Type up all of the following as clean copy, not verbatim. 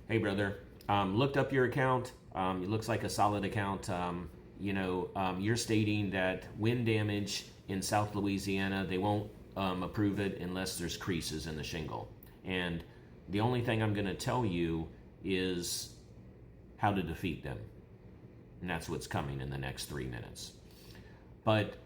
Hey, brother. Looked up your account. It looks like a solid account. You're stating that wind damage in South Louisiana, they won't approve it unless there's creases in the shingle. And the only thing I'm going to tell you is how to defeat them. And that's what's coming in the next 3 minutes. But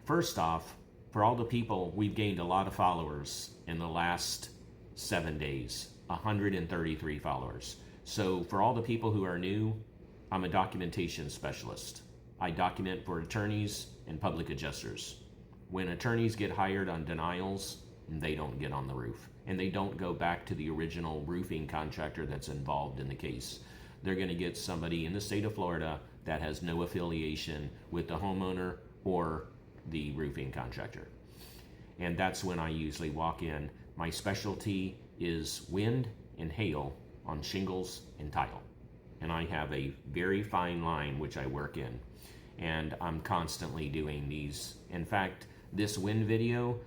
first off, for all the people, we've gained a lot of followers in the last 7 days, 133 followers. So for all the people who are new, I'm a documentation specialist. I document for attorneys and public adjusters. When attorneys get hired on denials, they don't get on the roof. And they don't go back to the original roofing contractor that's involved in the case. They're going to get somebody in the state of Florida that has no affiliation with the homeowner or the roofing contractor. And that's when I usually walk in. My specialty is wind and hail on shingles and tile. And I have a very fine line which I work in. And I'm constantly doing these. In fact, this wind video,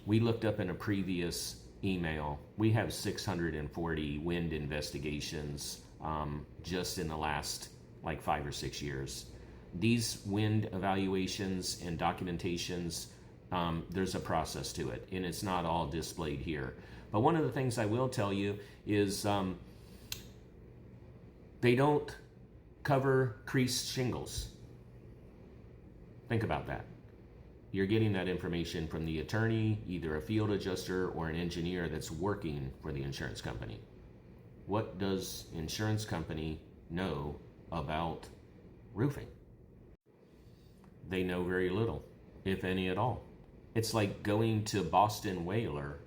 we looked up in a previous email. We have 640 wind investigations just in the last like 5 or 6 years. These wind evaluations and documentations, there's a process to it, and it's not all displayed here. But one of the things I will tell you is they don't cover creased shingles. Think about that. You're getting that information from the attorney, either a field adjuster or an engineer that's working for the insurance company. What does insurance company know about roofing? They know very little, if any at all. It's like going to Boston Whaler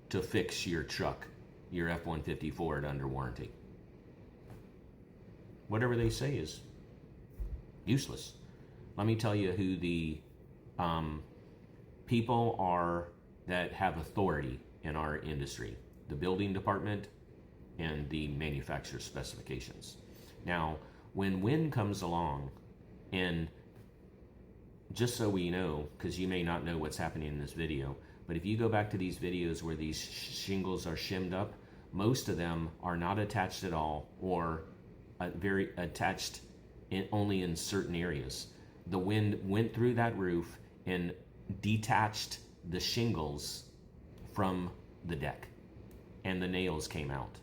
to fix your truck, your F-150 Ford under warranty. Whatever they say is useless. Let me tell you who the people are that have authority in our industry: the building department and the manufacturer specifications. Now, when wind comes along, and just so we know, because you may not know what's happening in this video, but if you go back to these videos where these shingles are shimmed up, most of them are not attached at all, or very attached only in certain areas. The wind went through that roof and detached the shingles from the deck, and the nails came out.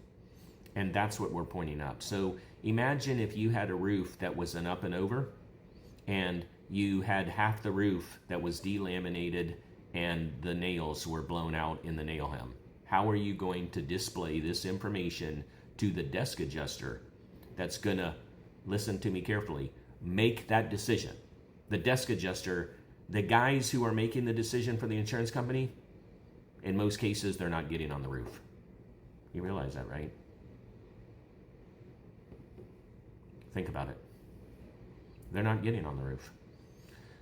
And that's what we're pointing up. So imagine if you had a roof that was an up and over, and you had half the roof that was delaminated and the nails were blown out in the nail hem. How are you going to display this information to the desk adjuster that's gonna, listen to me carefully, make that decision? The desk adjuster, the guys who are making the decision for the insurance company, in most cases, they're not getting on the roof. You realize that, right? Think about it. They're not getting on the roof.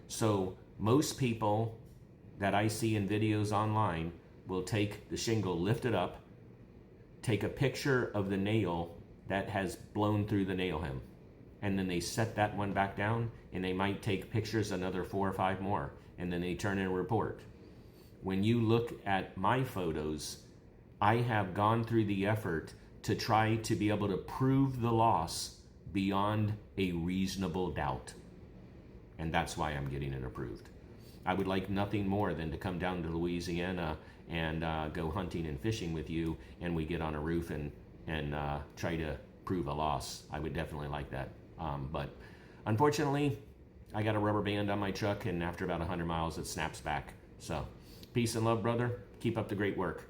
So most people that I see in videos online will take the shingle, lift it up, take a picture of the nail that has blown through the nail hem, and then they set that one back down, and they might take pictures, another 4 or 5 more, and then they turn in a report. When you look at my photos, I have gone through the effort to try to be able to prove the loss beyond a reasonable doubt. And that's why I'm getting it approved. I would like nothing more than to come down to Louisiana and go hunting and fishing with you, and we get on a roof and try to prove a loss. I would definitely like that. But unfortunately, I got a rubber band on my truck, and after about 100 miles, it snaps back. So peace and love, brother. Keep up the great work.